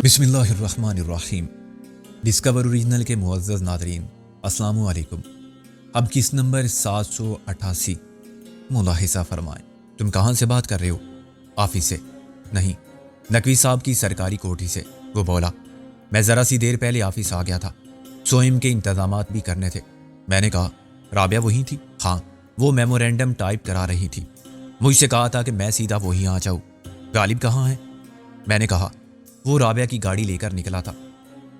بسم اللہ الرحمن الرحیم۔ ڈسکور اوریجنل کے معزز ناظرین، السلام علیکم۔ اب کس نمبر 788 ملاحظہ فرمائیں۔ تم کہاں سے بات کر رہے ہو؟ آفس سے؟ نہیں، نقوی صاحب کی سرکاری کوٹھی سے۔ وہ بولا، میں ذرا سی دیر پہلے آفس آ گیا تھا، سوئم کے انتظامات بھی کرنے تھے۔ میں نے کہا، رابعہ وہیں تھی؟ ہاں، وہ میمورینڈم ٹائپ کرا رہی تھی۔ مجھ سے کہا تھا کہ میں سیدھا وہیں آ جاؤں۔ غالب کہاں ہے؟ میں نے کہا، وہ رابعہ کی گاڑی لے کر نکلا تھا،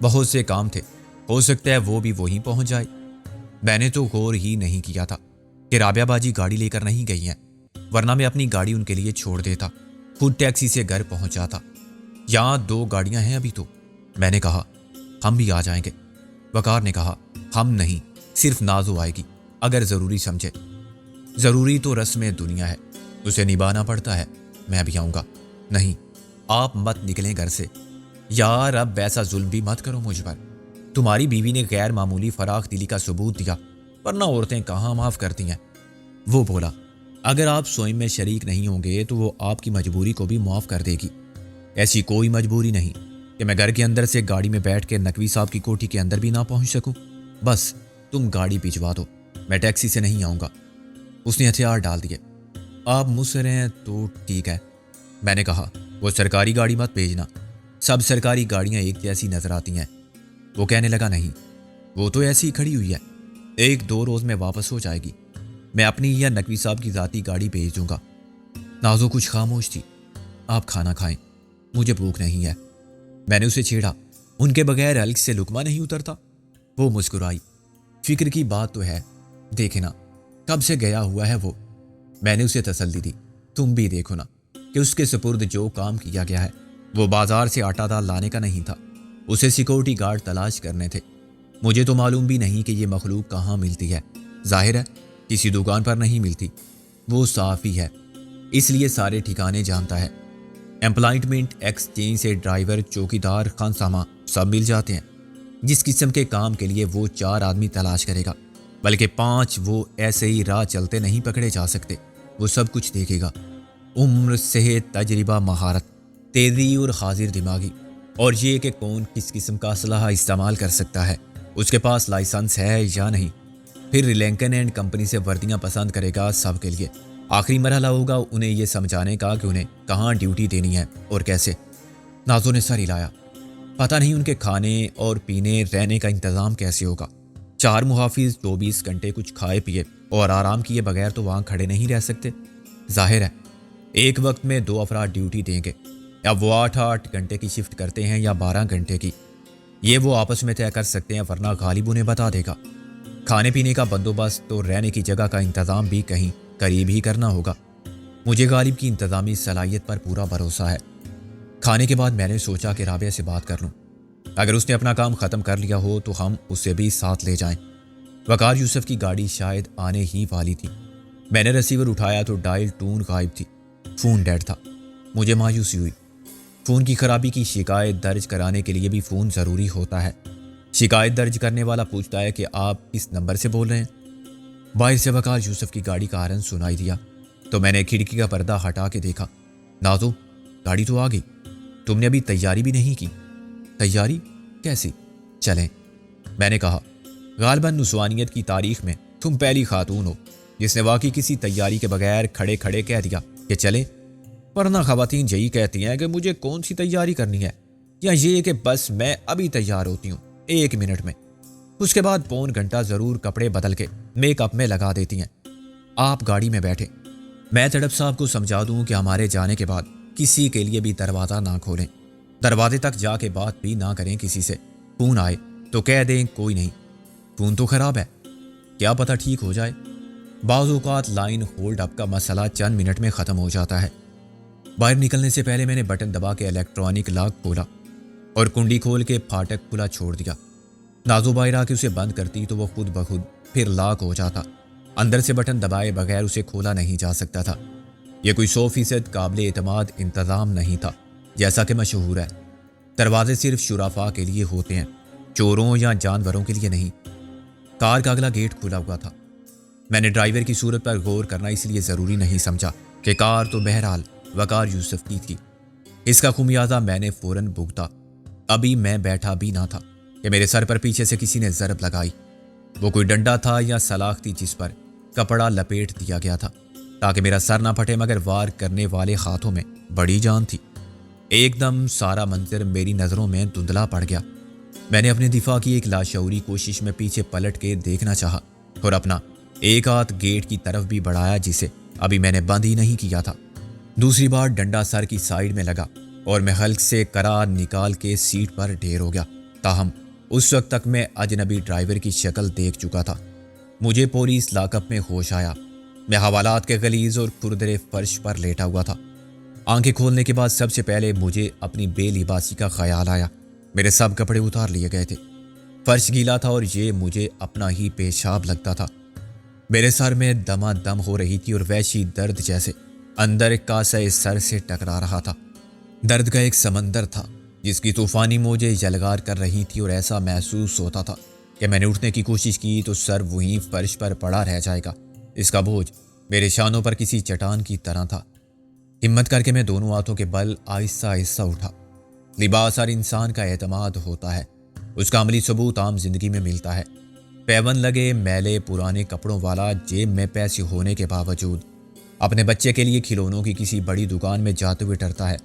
بہت سے کام تھے، ہو سکتا ہے وہ بھی وہیں پہنچ جائے۔ میں نے تو غور ہی نہیں کیا تھا کہ رابعہ باجی گاڑی لے کر نہیں گئی ہیں، ورنہ میں اپنی گاڑی ان کے لیے چھوڑ دیتا، خود ٹیکسی سے گھر پہنچ جاتا۔ یہاں 2 گاڑیاں ہیں ابھی تو۔ میں نے کہا، ہم بھی آ جائیں گے۔ وقار نے کہا، ہم نہیں، صرف نازو آئے گی، اگر ضروری سمجھے۔ ضروری تو رسم دنیا ہے، اسے نبھانا پڑتا ہے۔ میں بھی آؤں گا۔ نہیں، آپ مت نکلیں گھر سے۔ یار اب ویسا ظلم بھی مت کرو مجھ پر۔ تمہاری بیوی نے غیر معمولی فراخ دلی کا ثبوت دیا، ورنہ عورتیں کہاں معاف کرتی ہیں۔ وہ بولا، اگر آپ سوئم میں شریک نہیں ہوں گے تو وہ آپ کی مجبوری کو بھی معاف کر دے گی۔ ایسی کوئی مجبوری نہیں کہ میں گھر کے اندر سے گاڑی میں بیٹھ کے نقوی صاحب کی کوٹھی کے اندر بھی نہ پہنچ سکوں۔ بس تم گاڑی بھجوا دو، میں ٹیکسی سے نہیں آؤں گا۔ اس نے ہتھیار ڈال دیے۔ آپ مصر ہیں تو ٹھیک ہے۔ میں نے کہا، وہ سرکاری گاڑی مت بھیجنا، سب سرکاری گاڑیاں ایک جیسی نظر آتی ہیں۔ وہ کہنے لگا، نہیں، وہ تو ایسی ہی کھڑی ہوئی ہے، 1-2 روز میں واپس ہو جائے گی، میں اپنی یا نقوی صاحب کی ذاتی گاڑی بھیج دوں گا۔ نازو کچھ خاموش تھی۔ آپ کھانا کھائیں، مجھے بھوک نہیں ہے۔ میں نے اسے چھیڑا، ان کے بغیر حلق سے لقمہ نہیں اترتا۔ وہ مسکرائی، فکر کی بات تو ہے، دیکھے نا کب سے گیا ہوا ہے وہ۔ میں نے اسے تسلی دی، تم بھی دیکھو نا کہ اس کے سپرد جو کام کیا گیا ہے وہ بازار سے آٹا دال لانے کا نہیں تھا، اسے سیکورٹی گارڈ تلاش کرنے تھے۔ مجھے تو معلوم بھی نہیں کہ یہ مخلوق کہاں ملتی ہے، ظاہر ہے کسی دکان پر نہیں ملتی۔ وہ صافی ہے، اس لیے سارے ٹھکانے جانتا ہے۔ امپلائمنٹ ایکسچینج سے ڈرائیور، چوکیدار، خانسامہ سب مل جاتے ہیں۔ جس قسم کے کام کے لیے وہ 4 آدمی تلاش کرے گا، بلکہ 5 وہ ایسے ہی راہ چلتے نہیں پکڑے جا سکتے۔ وہ سب کچھ دیکھے گا، عمر، صحت، تجربہ، مہارت، تیزی اور حاضر دماغی، اور یہ کہ کون کس قسم کا اسلحہ استعمال کر سکتا ہے، اس کے پاس لائسنس ہے یا نہیں۔ پھر لینکن اینڈ کمپنی سے وردیاں پسند کرے گا سب کے لیے۔ آخری مرحلہ ہوگا انہیں یہ سمجھانے کا کہ انہیں کہاں ڈیوٹی دینی ہے اور کیسے۔ نازو نے سر ہلایا، پتہ نہیں ان کے کھانے اور پینے، رہنے کا انتظام کیسے ہوگا۔ 4 محافظ 24 گھنٹے کچھ کھائے پیے اور آرام کیے بغیر تو وہاں کھڑے نہیں رہ سکتے۔ ظاہر ہے ایک وقت میں 2 افراد ڈیوٹی دیں گے، یا وہ 8 گھنٹے کی شفٹ کرتے ہیں یا 12 گھنٹے کی، یہ وہ آپس میں طے کر سکتے ہیں، ورنہ غالب انہیں بتا دے گا۔ کھانے پینے کا بندوبست تو رہنے کی جگہ کا انتظام بھی کہیں قریب ہی کرنا ہوگا۔ مجھے غالب کی انتظامی صلاحیت پر پورا بھروسہ ہے۔ کھانے کے بعد میں نے سوچا کہ رابعہ سے بات کر لوں، اگر اس نے اپنا کام ختم کر لیا ہو تو ہم اسے بھی ساتھ لے جائیں۔ وقار یوسف کی گاڑی شاید آنے ہی والی تھی۔ میں نے ریسیور اٹھایا تو ڈائل ٹون غائب تھی، فون ڈیڈ تھا۔ مجھے مایوسی ہوئی۔ فون کی خرابی کی شکایت درج کرانے کے لیے بھی فون ضروری ہوتا ہے۔ شکایت درج کرنے والا پوچھتا ہے کہ آپ کس نمبر سے بول رہے ہیں۔ باہر سے وقار یوسف کی گاڑی کا ہارن سنائی دیا تو میں نے کھڑکی کا پردہ ہٹا کے دیکھا۔ نازو، گاڑی تو آ گئی، تم نے ابھی تیاری بھی نہیں کی۔ تیاری کیسی؟ چلیں، میں نے کہا، غالباً نسوانیت کی تاریخ میں تم پہلی خاتون ہو جس نے واقعی کسی تیاری کے بغیر کھڑے کھڑے کہہ دیا کہ چلیں، ورنہ خواتین یہی کہتی ہیں کہ مجھے کون سی تیاری کرنی ہے، یا یہ کہ بس میں ابھی تیار ہوتی ہوں 1 منٹ میں، اس کے بعد پون گھنٹہ ضرور کپڑے بدل کے میک اپ میں لگا دیتی ہیں۔ آپ گاڑی میں بیٹھے، میں تڑپ صاحب کو سمجھا دوں کہ ہمارے جانے کے بعد کسی کے لیے بھی دروازہ نہ کھولیں، دروازے تک جا کے بات بھی نہ کریں کسی سے۔ فون آئے تو کہہ دیں کوئی نہیں، فون تو خراب ہے، کیا پتہ ٹھیک ہو جائے۔ بعض اوقات لائن ہولڈ اپ کا مسئلہ چند منٹ میں ختم ہو جاتا ہے۔ باہر نکلنے سے پہلے میں نے بٹن دبا کے الیکٹرانک لاک کھولا اور کنڈی کھول کے پھاٹک کھلا چھوڑ دیا۔ نازو باہر آ کے اسے بند کرتی تو وہ خود بخود پھر لاک ہو جاتا، اندر سے بٹن دبائے بغیر اسے کھولا نہیں جا سکتا تھا۔ یہ کوئی 100% قابل اعتماد انتظام نہیں تھا، جیسا کہ مشہور ہے۔ دروازے صرف شرفاء کے لیے ہوتے ہیں، چوروں یا جانوروں کے لیے نہیں۔ کار کا اگلا گیٹ کھلا ہوا تھا۔ میں نے ڈرائیور کی صورت پر غور کرنا اس لیے ضروری نہیں سمجھا کہ کار تو بہرحال وقار یوسف کی تھی۔ اس کا خمیازہ میں نے فوراً بھگتا۔ ابھی میں بیٹھا بھی نہ تھا کہ میرے سر پر پیچھے سے کسی نے ضرب لگائی۔ وہ کوئی ڈنڈا تھا یا سلاخ تھی جس پر کپڑا لپیٹ دیا گیا تھا تاکہ میرا سر نہ پھٹے، مگر وار کرنے والے ہاتھوں میں بڑی جان تھی۔ ایک دم سارا منظر میری نظروں میں دھندلا پڑ گیا۔ میں نے اپنے دفاع کی ایک لاشعوری کوشش میں پیچھے پلٹ کے دیکھنا چاہا اور اپنا ایک ہاتھ گیٹ کی طرف بھی بڑھایا جسے ابھی میں نے بند ہی نہیں کیا تھا۔ دوسری بار ڈنڈا سر کی سائیڈ میں لگا اور میں حلق سے کرا نکال کے سیٹ پر ڈھیر ہو گیا۔ تاہم اس وقت تک میں اجنبی ڈرائیور کی شکل دیکھ چکا تھا۔ مجھے پولیس لاک اپ میں ہوش آیا۔ میں حوالات کے غلیظ اور کھردرے فرش پر لیٹا ہوا تھا۔ آنکھیں کھولنے کے بعد سب سے پہلے مجھے اپنی بے لباسی کا خیال آیا۔ میرے سب کپڑے اتار لیے گئے تھے۔ فرش گیلا تھا اور یہ مجھے اپنا ہی پیشاب لگتا تھا۔ میرے سر میں دما دم ہو رہی تھی اور وحشی درد جیسے اندر کاسے سر سے ٹکرا رہا تھا۔ درد کا ایک سمندر تھا جس کی طوفانی موجیں یلغار کر رہی تھی اور ایسا محسوس ہوتا تھا کہ میں نے اٹھنے کی کوشش کی تو سر وہیں فرش پر پڑا رہ جائے گا۔ اس کا بوجھ میرے شانوں پر کسی چٹان کی طرح تھا۔ ہمت کر کے میں دونوں ہاتھوں کے بل آہستہ آہستہ اٹھا۔ لباس ہر انسان کا اعتماد ہوتا ہے، اس کا عملی ثبوت عام زندگی میں ملتا ہے۔ پیون لگے میلے پرانے کپڑوں والا جیب میں پیسے ہونے کے باوجود اپنے بچے کے لیے کھلونوں کی کسی بڑی دکان میں جاتے ہوئے ڈرتا ہے۔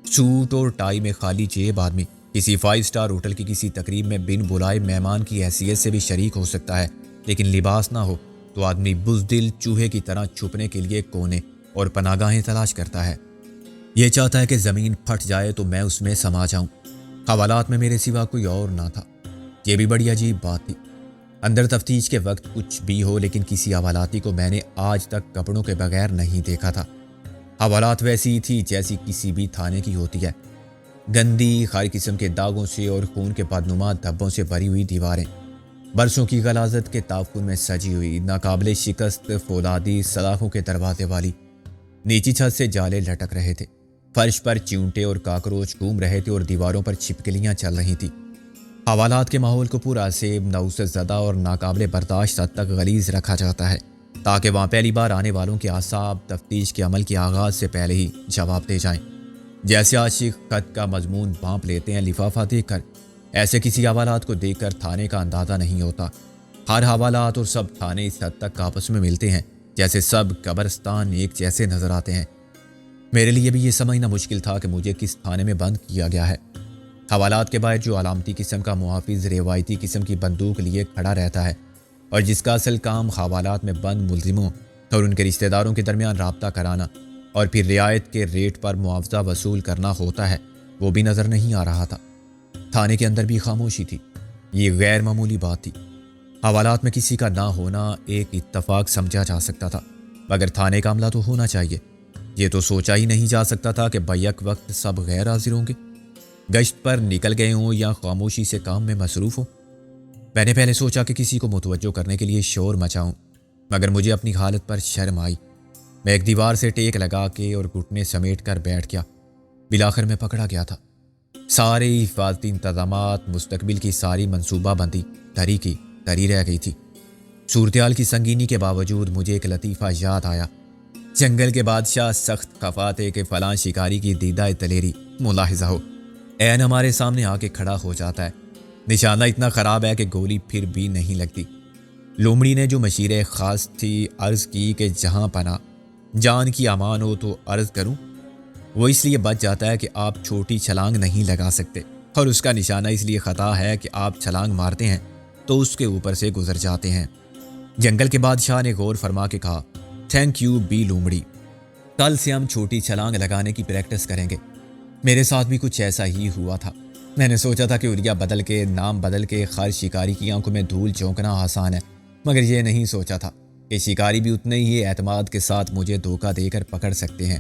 سوٹ اور ٹائی میں خالی جیب آدمی کسی 5 اسٹار ہوٹل کی کسی تقریب میں بن بلائے مہمان کی حیثیت سے بھی شریک ہو سکتا ہے، لیکن لباس نہ ہو تو آدمی بزدل چوہے کی طرح چھپنے کے لیے کونے اور پناہگاہیں تلاش کرتا ہے۔ یہ چاہتا ہے کہ زمین پھٹ جائے تو میں اس میں سما جاؤں۔ حوالات میں میرے سوا کوئی اور نہ تھا۔ یہ بھی بڑی عجیب بات تھی۔ اندر تفتیش کے وقت کچھ بھی ہو لیکن کسی حوالاتی کو میں نے آج تک کپڑوں کے بغیر نہیں دیکھا تھا۔ حوالات ویسی ہی تھی جیسی کسی بھی تھانے کی ہوتی ہے، گندی ہر قسم کے داغوں سے اور خون کے بدنما دھبوں سے بھری ہوئی دیواریں، برسوں کی غلاظت کے تعفن میں سجی ہوئی ناقابل شکست فولادی سلاخوں کے دروازے والی نیچی چھت سے جالے لٹک رہے تھے۔ فرش پر چیونٹے اور کاکروچ گھوم رہے تھے اور دیواروں پر چھپکلیاں چل رہی تھیں۔ حوالات کے ماحول کو پورا سیب نوست زدہ اور ناقابل برداشت حد تک غلیظ رکھا جاتا ہے تاکہ وہاں پہلی بار آنے والوں کے اعصاب تفتیش کے عمل کے آغاز سے پہلے ہی جواب دے جائیں۔ جیسے عاشق خط کا مضمون بھانپ لیتے ہیں لفافہ دیکھ کر، ایسے کسی حوالات کو دیکھ کر تھانے کا اندازہ نہیں ہوتا۔ ہر حوالات اور سب تھانے اس حد تک آپس میں ملتے ہیں جیسے سب قبرستان ایک جیسے نظر آتے ہیں۔ میرے لیے بھی یہ سمجھنا مشکل تھا کہ مجھے کس تھانے میں بند کیا گیا ہے۔ حوالات کے باہر جو علامتی قسم کا محافظ روایتی قسم کی بندوق لیے کھڑا رہتا ہے اور جس کا اصل کام حوالات میں بند ملزموں اور ان کے رشتہ داروں کے درمیان رابطہ کرانا اور پھر رعایت کے ریٹ پر معاوضہ وصول کرنا ہوتا ہے، وہ بھی نظر نہیں آ رہا تھا۔ تھانے کے اندر بھی خاموشی تھی۔ یہ غیر معمولی بات تھی۔ حوالات میں کسی کا نہ ہونا ایک اتفاق سمجھا جا سکتا تھا، مگر تھانے کا عملہ تو ہونا چاہیے۔ یہ تو سوچا ہی نہیں جا سکتا تھا کہ بیک وقت سب غیر حاضر ہوں گے، گشت پر نکل گئے ہوں یا خاموشی سے کام میں مصروف ہوں۔ میں نے پہلے سوچا کہ کسی کو متوجہ کرنے کے لیے شور مچاؤں، مگر مجھے اپنی حالت پر شرم آئی۔ میں ایک دیوار سے ٹیک لگا کے اور گھٹنے سمیٹ کر بیٹھ گیا۔ بالآخر میں پکڑا گیا تھا۔ سارے حفاظتی انتظامات، مستقبل کی ساری منصوبہ بندی دھری کی دھری رہ گئی تھی۔ صورتحال کی سنگینی کے باوجود مجھے ایک لطیفہ یاد آیا۔ جنگل کے بادشاہ سخت خفا تھے کہ فلاں شکاری کی دیدہ دلیری ملاحظہ ہو، عین ہمارے سامنے آ کے کھڑا ہو جاتا ہے۔ نشانہ اتنا خراب ہے کہ گولی پھر بھی نہیں لگتی۔ لومڑی نے جو مشیر خاص تھی عرض کی کہ جہاں پناہ جان کی امان ہو تو عرض کروں، وہ اس لیے بچ جاتا ہے کہ آپ چھوٹی چھلانگ نہیں لگا سکتے، اور اس کا نشانہ اس لیے خطا ہے کہ آپ چھلانگ مارتے ہیں تو اس کے اوپر سے گزر جاتے ہیں۔ جنگل کے بادشاہ نے غور فرما کے کہا، تھینک یو بی لومڑی، کل سے ہم چھوٹی چھلانگ لگانے کی پریکٹس کریں گے۔ میرے ساتھ بھی کچھ ایسا ہی ہوا تھا۔ میں نے سوچا تھا کہ اولیا بدل کے نام بدل کے خر شکاری کی آنکھوں میں دھول جھونکنا آسان ہے، مگر یہ نہیں سوچا تھا کہ شکاری بھی اتنے ہی اعتماد کے ساتھ مجھے دھوکہ دے کر پکڑ سکتے ہیں۔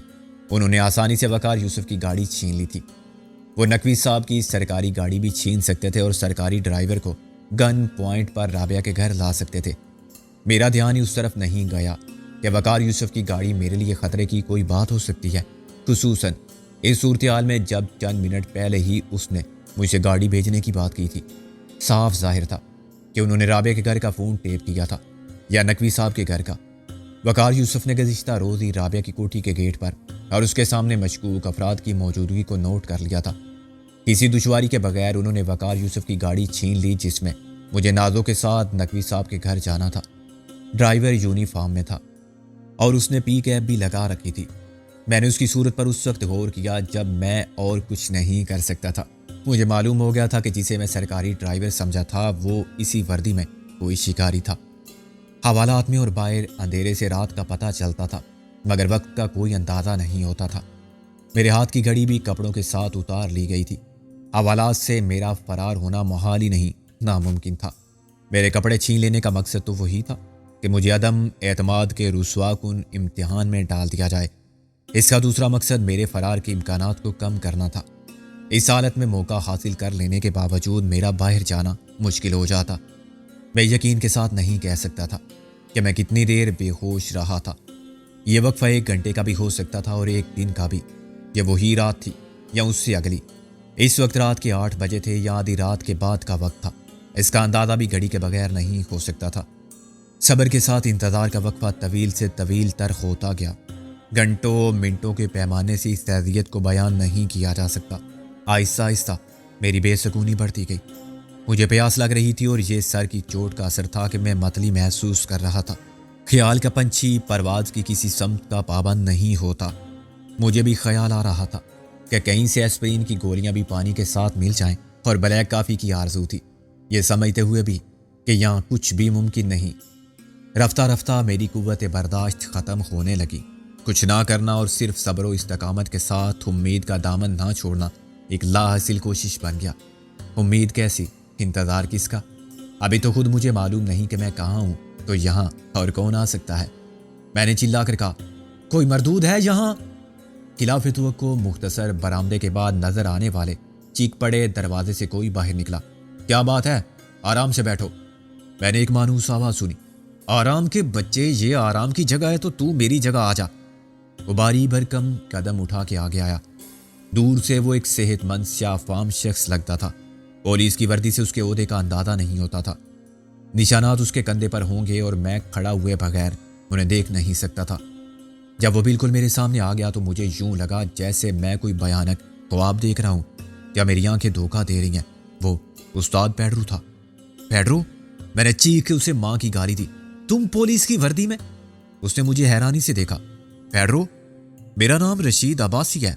انہوں نے آسانی سے وقار یوسف کی گاڑی چھین لی تھی۔ وہ نقوی صاحب کی سرکاری گاڑی بھی چھین سکتے تھے اور سرکاری ڈرائیور کو گن پوائنٹ پر رابعہ کے گھر لا سکتے تھے۔ میرا دھیان ہی اس طرف نہیں گیا کہ وقار یوسف کی گاڑی میرے لیے خطرے کی کوئی بات ہو سکتی ہے، خصوصاً اس صورتحال میں جب چند منٹ پہلے ہی اس نے مجھ سے گاڑی بھیجنے کی بات کی تھی۔ صاف ظاہر تھا کہ انہوں نے رابعہ کے گھر کا فون ٹیپ کیا تھا یا نقوی صاحب کے گھر کا۔ وقار یوسف نے گزشتہ روز ہی رابعہ کی کوٹھی کے گیٹ پر اور اس کے سامنے مشکوک افراد کی موجودگی کو نوٹ کر لیا تھا۔ کسی دشواری کے بغیر انہوں نے وقار یوسف کی گاڑی چھین لی، جس میں مجھے نازوں کے ساتھ نقوی صاحب کے گھر جانا تھا۔ ڈرائیور یونیفارم میں تھا اور اس نے پی کیپ بھی لگا رکھی تھی۔ میں نے اس کی صورت پر اس وقت غور کیا جب میں اور کچھ نہیں کر سکتا تھا۔ مجھے معلوم ہو گیا تھا کہ جسے میں سرکاری ڈرائیور سمجھا تھا وہ اسی وردی میں کوئی شکاری تھا۔ حوالات میں اور باہر اندھیرے سے رات کا پتہ چلتا تھا، مگر وقت کا کوئی اندازہ نہیں ہوتا تھا۔ میرے ہاتھ کی گھڑی بھی کپڑوں کے ساتھ اتار لی گئی تھی۔ حوالات سے میرا فرار ہونا محال ہی نہیں، ناممکن تھا۔ میرے کپڑے چھین لینے کا مقصد تو وہی تھا کہ مجھے عدم اعتماد کے رسوا کن امتحان میں ڈال دیا جائے۔ اس کا دوسرا مقصد میرے فرار کے امکانات کو کم کرنا تھا۔ اس حالت میں موقع حاصل کر لینے کے باوجود میرا باہر جانا مشکل ہو جاتا۔ میں یقین کے ساتھ نہیں کہہ سکتا تھا کہ میں کتنی دیر بے ہوش رہا تھا۔ یہ وقفہ 1 گھنٹے کا بھی ہو سکتا تھا اور 1 دن کا بھی۔ یہ وہی رات تھی یا اس سے اگلی۔ اس وقت رات کے 8 بجے تھے یا آدھی رات کے بعد کا وقت تھا۔ اس کا اندازہ بھی گھڑی کے بغیر نہیں ہو سکتا تھا۔ صبر کے ساتھ انتظار کا وقفہ طویل سے طویل تر ہوتا گیا۔ گھنٹوں منٹوں کے پیمانے سے اس اذیت کو بیان نہیں کیا جا سکتا۔ آہستہ آہستہ میری بے سکونی بڑھتی گئی۔ مجھے پیاس لگ رہی تھی اور یہ سر کی چوٹ کا اثر تھا کہ میں متلی محسوس کر رہا تھا۔ خیال کا پنچھی پرواز کی کسی سمت کا پابند نہیں ہوتا۔ مجھے بھی خیال آ رہا تھا کہ کہیں سے ایسپرین کی گولیاں بھی پانی کے ساتھ مل جائیں، اور بلیک کافی کی آرزو تھی، یہ سمجھتے ہوئے بھی کہ یہاں کچھ بھی ممکن نہیں۔ رفتہ رفتہ میری قوت برداشت ختم ہونے لگی۔ کچھ نہ کرنا اور صرف صبر و استقامت کے ساتھ امید کا دامن نہ چھوڑنا ایک لاحاصل کوشش بن گیا۔ امید کیسی؟ انتظار کس کا؟ ابھی تو خود مجھے معلوم نہیں کہ میں کہاں ہوں، تو یہاں اور کون آ سکتا ہے؟ میں نے چلا کر کہا، کوئی مردود ہے یہاں؟ خلاف توقع مختصر برآمدے کے بعد نظر آنے والے چیخ پڑے دروازے سے کوئی باہر نکلا۔ کیا بات ہے؟ آرام سے بیٹھو۔ میں نے ایک مانوس آواز سنی۔ آرام کے بچے، یہ آرام کی جگہ ہے تو میری جگہ آ جا۔ وہ باری بھرکم قدم اٹھا کے آگے آیا۔ دور سے وہ ایک صحت مند سیاہ فام شخص لگتا تھا۔ پولیس کی وردی سے اس کے عہدے کا اندازہ نہیں ہوتا تھا۔ نشانات اس کے کندھے پر ہوں گے اور میں کھڑا ہوئے بغیر انہیں دیکھ نہیں سکتا تھا۔ جب وہ بالکل میرے سامنے آ گیا تو مجھے یوں لگا جیسے میں کوئی بھیانک خواب دیکھ رہا ہوں یا میری آنکھیں دھوکہ دے رہی ہیں۔ وہ استاد پیڈرو تھا۔ پیڈرو؟ میں نے چیخ کے اسے ماں کی گالی دی۔ تم پولیس کی وردی میں؟ اس نے مجھے حیرانی سے دیکھا۔ پیڈرو؟ میرا نام رشید عباسی ہے۔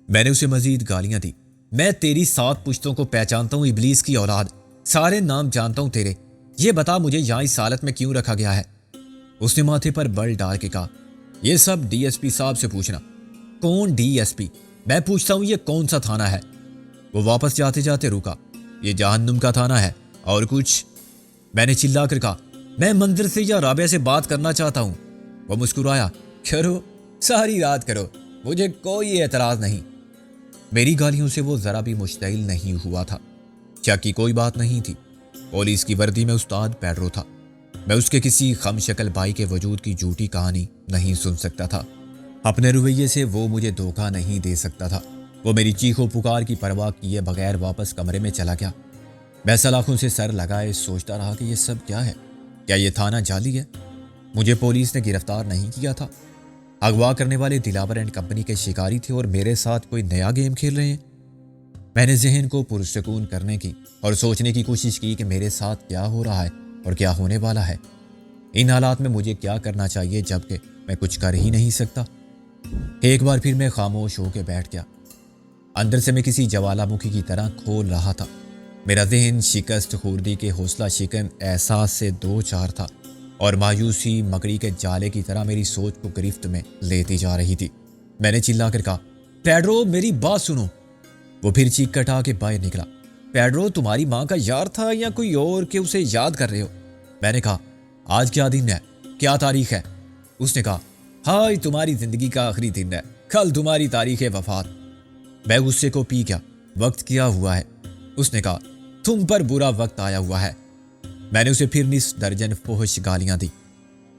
میں نے اسے مزید گالیاں دی۔ میں تیری 7 پشتوں کو پہچانتا ہوں، ابلیس کی اولاد، سارے نام جانتا ہوں تیرے۔ یہ بتا مجھے یہاں اس حالت میں کیوں رکھا گیا ہے؟ اس نے ماتھے پر بل ڈال کے کہا، یہ سب ڈی ایس پی صاحب سے پوچھنا۔ کون ڈی ایس پی؟ میں پوچھتا ہوں یہ کون سا تھانہ ہے؟ وہ واپس جاتے جاتے رکا۔ یہ جہنم کا تھانہ ہے۔ اور کچھ؟ میں نے چلا کر کہا، میں منظر سے یا رابعہ سے بات کرنا چاہتا ہوں۔ وہ مسکرایا، کرو، ساری رات کرو، مجھے کوئی اعتراض نہیں۔ میری گالیوں سے وہ ذرا بھی مشتعل نہیں ہوا تھا۔ شک کی کوئی بات نہیں تھی، پولیس کی وردی میں استاد پیڈرو تھا۔ میں اس کے کسی خم شکل بھائی کے وجود کی جھوٹی کہانی نہیں سن سکتا تھا۔ اپنے رویے سے وہ مجھے دھوکہ نہیں دے سکتا تھا۔ وہ میری چیخ و پکار کی پرواہ کیے بغیر واپس کمرے میں چلا گیا۔ میں سلاخوں سے سر لگائے سوچتا رہا کہ یہ سب کیا ہے؟ کیا یہ تھانہ جعلی ہے؟ مجھے پولیس نے گرفتار نہیں کیا تھا؟ اغوا کرنے والے دلاور اینڈ کمپنی کے شکاری تھے اور میرے ساتھ کوئی نیا گیم کھیل رہے ہیں؟ میں نے ذہن کو پرسکون کرنے کی اور سوچنے کی کوشش کی کہ میرے ساتھ کیا ہو رہا ہے اور کیا ہونے والا ہے۔ ان حالات میں مجھے کیا کرنا چاہیے جبکہ میں کچھ کر ہی نہیں سکتا؟ ایک بار پھر میں خاموش ہو کے بیٹھ گیا۔ اندر سے میں کسی جوالا مکھی کی طرح کھول رہا تھا۔ میرا ذہن شکست خوردی کے حوصلہ شکن احساس سے دو چار تھا اور مایوسی مکڑی کے جالے کی طرح میری سوچ کو گرفت میں لیتی جا رہی تھی۔ میں نے چلا کر کہا، پیڈرو میری بات سنو۔ وہ پھر چیخ کٹا کے باہر نکلا۔ پیڈرو تمہاری ماں کا یار تھا یا کوئی اور کہ اسے یاد کر رہے ہو؟ میں نے کہا، آج کیا دن ہے؟ کیا تاریخ ہے؟ اس نے کہا، ہائے تمہاری زندگی کا آخری دن ہے، کل تمہاری تاریخ وفات۔ میں غصے کو پی گیا۔ وقت کیا ہوا ہے؟ اس نے کہا، تم پر برا وقت آیا ہوا ہے۔ میں نے اسے پھر نصف درجن فحش گالیاں دی۔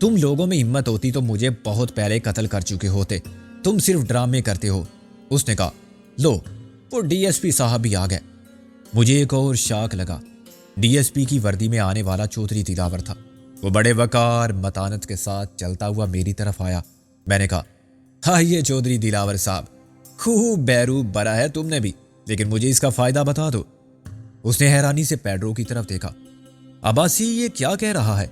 تم لوگوں میں ہمت ہوتی تو مجھے بہت پہلے قتل کر چکے ہوتے، تم صرف ڈرامے کرتے ہو۔ اس نے کہا، لو وہ ڈی ایس پی صاحب بھی آ گئے۔ مجھے ایک اور شاک لگا۔ ڈی ایس پی کی وردی میں آنے والا چودھری دلاور تھا۔ وہ بڑے وقار متانت کے ساتھ چلتا ہوا میری طرف آیا۔ میں نے کہا، ہاں یہ چودھری دلاور صاحب، خوب بیروب برا ہے تم نے بھی، لیکن مجھے اس کا فائدہ بتا دو۔ اس نے حیرانی سے پیڈرو کی طرف دیکھا۔ عباسی یہ کیا کہہ رہا ہے؟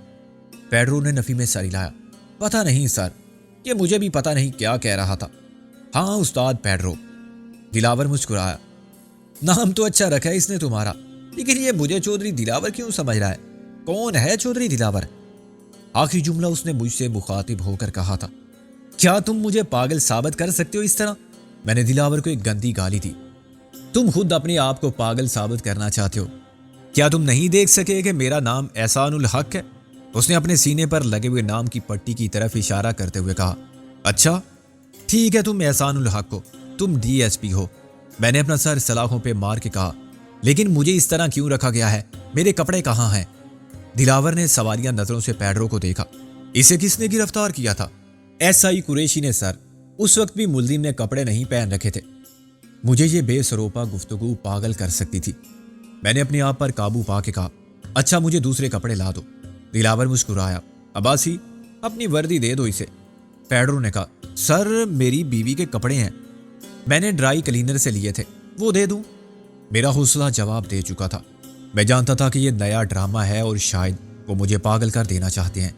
پیڈرو نے نفی میں سر ہلایا۔ پتہ نہیں سر، یہ مجھے بھی پتہ نہیں کیا کہہ رہا تھا۔ ہاں استاد پیڈرو، دلاور مسکرایا۔ نام تو اچھا رکھا ہے اس نے تمہارا، لیکن یہ مجھے چودھری دلاور کیوں سمجھ رہا ہے؟ کون ہے چودھری دلاور؟ آخری جملہ اس نے مجھ سے مخاطب ہو کر کہا تھا۔ کیا تم مجھے پاگل ثابت کر سکتے ہو اس طرح؟ میں نے دلاور کو ایک گندی گالی دی۔ تم خود اپنے آپ کو پاگل ثابت کرنا چاہتے ہو؟ کیا تم نہیں دیکھ سکے کہ میرا نام احسان الحق ہے؟ اس نے اپنے سینے پر لگے ہوئے نام کی پٹی کی طرف اشارہ کرتے ہوئے کہا۔ اچھا ٹھیک ہے، تم احسان الحق ہو، تم ڈی ایس پی ہو۔ میں نے اپنا سر سلاخوں پہ مار کے کہا۔ لیکن مجھے اس طرح کیوں رکھا گیا ہے؟ میرے کپڑے کہاں ہیں؟ دلاور نے سوالیہ نظروں سے پیڈرو کو دیکھا۔ اسے کس نے گرفتار کیا تھا؟ ایس آئی قریشی نے سر۔ اس وقت بھی ملزم نے کپڑے نہیں پہن رکھے تھے۔ مجھے یہ بے سروپا گفتگو پاگل کر سکتی تھی۔ میں نے اپنے آپ پر قابو پا کے کہا، اچھا مجھے دوسرے کپڑے لا دو۔ دلاور مسکرایا۔ عباسی اپنی وردی دے دو اسے۔ پیڈرو نے کہا، سر میری بیوی کے کپڑے ہیں، میں نے ڈرائی کلینر سے لیے تھے، وہ دے دوں؟ میرا حوصلہ جواب دے چکا تھا۔ میں جانتا تھا کہ یہ نیا ڈرامہ ہے اور شاید وہ مجھے پاگل کر دینا چاہتے ہیں۔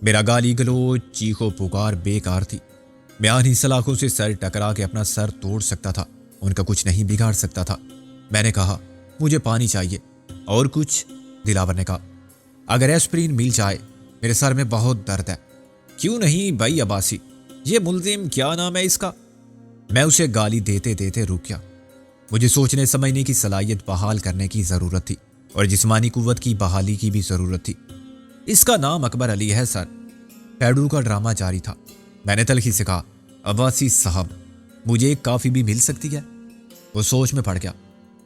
میرا گالی گلوچ چیخو پکار بیکار تھی۔ میں انہی سلاخوں سے سر ٹکرا کے اپنا سر توڑ سکتا تھا، ان کا کچھ نہیں بگاڑ سکتا تھا۔ میں نے کہا، مجھے پانی چاہیے۔ اور کچھ؟ دلاور نے کہا، اگر ایسپرین مل جائے، میرے سر میں بہت درد ہے۔ کیوں نہیں بھائی عباسی، یہ ملزم کیا نام ہے اس کا؟ میں اسے گالی دیتے دیتے رک گیا۔ مجھے سوچنے سمجھنے کی صلاحیت بحال کرنے کی ضرورت تھی اور جسمانی قوت کی بحالی کی بھی ضرورت تھی۔ اس کا نام اکبر علی ہے سر۔ پیڈرو کا ڈرامہ جاری تھا۔ میں نے تلخی سے کہا، عباسی صاحب مجھے ایک کافی بھی مل سکتی ہے؟ وہ سوچ میں پڑ گیا۔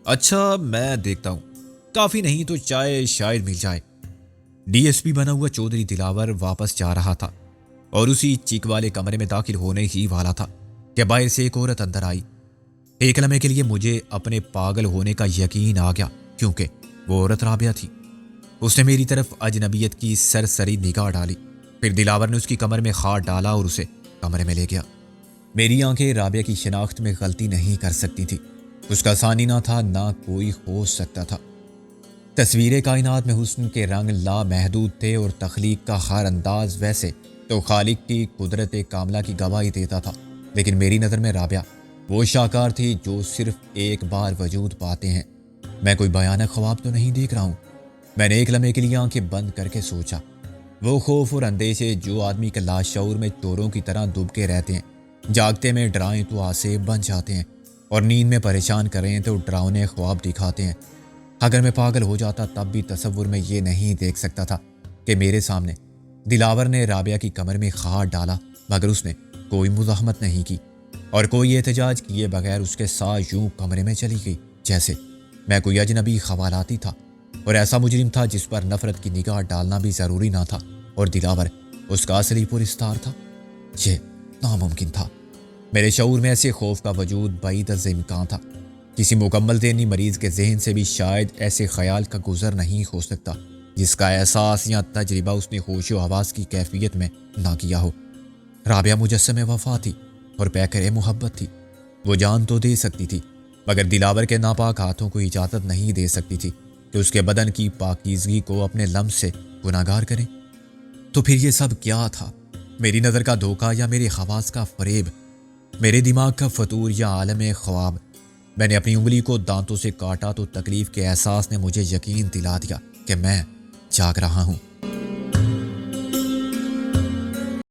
اچھا میں دیکھتا ہوں، کافی نہیں تو چائے شاید مل جائے۔ ڈی ایس پی بنا ہوا چودھری دلاور واپس جا رہا تھا اور اسی چیک والے کمرے میں داخل ہونے ہی والا تھا کہ باہر سے ایک عورت اندر آئی۔ ایک لمحے کے لیے مجھے اپنے پاگل ہونے کا یقین آ گیا، کیونکہ وہ عورت رابعہ تھی۔ اس نے میری طرف اجنبیت کی سرسری نگاہ ڈالی، پھر دلاور نے اس کی کمر میں ہاتھ ڈالا اور اسے کمرے میں لے گیا۔ میری آنکھیں رابعہ کی شناخت میں غلطی نہیں کر سکتی تھی۔ اس کا ثانی نہ تھا، نہ کوئی ہو سکتا تھا۔ تصویر کائنات میں حسن کے رنگ لامحدود تھے اور تخلیق کا ہر انداز ویسے تو خالق کی قدرت کاملہ کی گواہی دیتا تھا، لیکن میری نظر میں رابعہ وہ شاہکار تھی جو صرف ایک بار وجود پاتے ہیں۔ میں کوئی بھیانک خواب تو نہیں دیکھ رہا ہوں؟ میں نے ایک لمحے کے لیے آنکھیں بند کر کے سوچا۔ وہ خوف اور اندیشے جو آدمی کے لاشعور میں چوروں کی طرح ڈوب کے رہتے ہیں، جاگتے میں ڈرائیں تو آسیب بن جاتے ہیں اور نیند میں پریشان کریں تو ڈراؤنے خواب دکھاتے ہیں۔ اگر میں پاگل ہو جاتا تب بھی تصور میں یہ نہیں دیکھ سکتا تھا کہ میرے سامنے دلاور نے رابعہ کی کمر میں ہاتھ ڈالا، مگر اس نے کوئی مزاحمت نہیں کی اور کوئی احتجاج کیے بغیر اس کے ساتھ یوں کمرے میں چلی گئی جیسے میں کوئی اجنبی خوالاتی تھا اور ایسا مجرم تھا جس پر نفرت کی نگاہ ڈالنا بھی ضروری نہ تھا، اور دلاور اس کا اصلی پرستار تھا۔ یہ ناممکن تھا۔ میرے شعور میں ایسے خوف کا وجود بعید از امکان تھا۔ کسی مکمل ذہنی مریض کے ذہن سے بھی شاید ایسے خیال کا گزر نہیں ہو سکتا جس کا احساس یا تجربہ اس نے ہوش و حواس کی کیفیت میں نہ کیا ہو۔ رابعہ مجسم وفا تھی اور پیکر محبت تھی۔ وہ جان تو دے سکتی تھی، مگر دلاور کے ناپاک ہاتھوں کو اجازت نہیں دے سکتی تھی کہ اس کے بدن کی پاکیزگی کو اپنے لمس سے گناہگار کریں۔ تو پھر یہ سب کیا تھا؟ میری نظر کا دھوکہ یا میرے حواس کا فریب؟ میرے دماغ کا فطور یا عالم خواب؟ میں نے اپنی انگلی کو دانتوں سے کاٹا تو تکلیف کے احساس نے مجھے یقین دلا دیا کہ میں جاگ رہا ہوں۔